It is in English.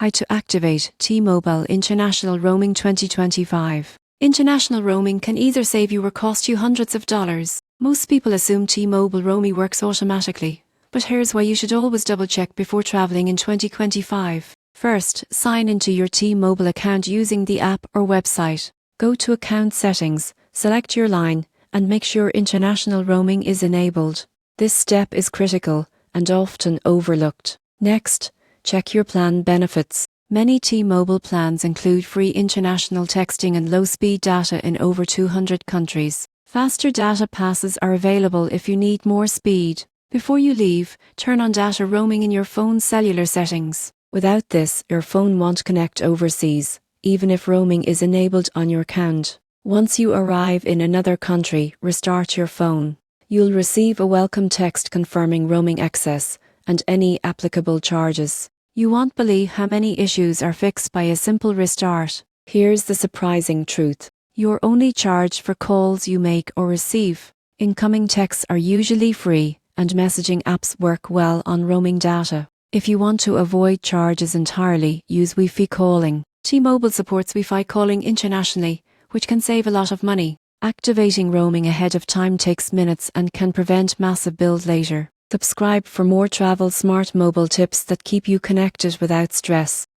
How to activate T-Mobile International Roaming 2025. International roaming can either save you or cost you hundreds of dollars. Most people assume T-Mobile roaming works automatically, but here's why you should always double-check before traveling in 2025. First, sign into your T-Mobile account using the app or website. Go to Account Settings, select your line, and make sure international roaming is enabled. This step is critical and often overlooked. Next, check your plan benefits. Many T-Mobile plans include free international texting and low-speed data in over 200 countries. Faster data passes are available if you need more speed. Before you leave, turn on data roaming in your phone's cellular settings. Without this, your phone won't connect overseas, even if roaming is enabled on your account. Once you arrive in another country, restart your phone. You'll receive a welcome text confirming roaming access and any applicable charges. You won't believe how many issues are fixed by a simple restart. Here's the surprising truth. You're only charged for calls you make or receive. Incoming texts are usually free, and messaging apps work well on roaming data. If you want to avoid charges entirely, use Wi-Fi calling. T-Mobile supports Wi-Fi calling internationally, which can save a lot of money. Activating roaming ahead of time takes minutes and can prevent massive bills later. Subscribe for more travel smart mobile tips that keep you connected without stress.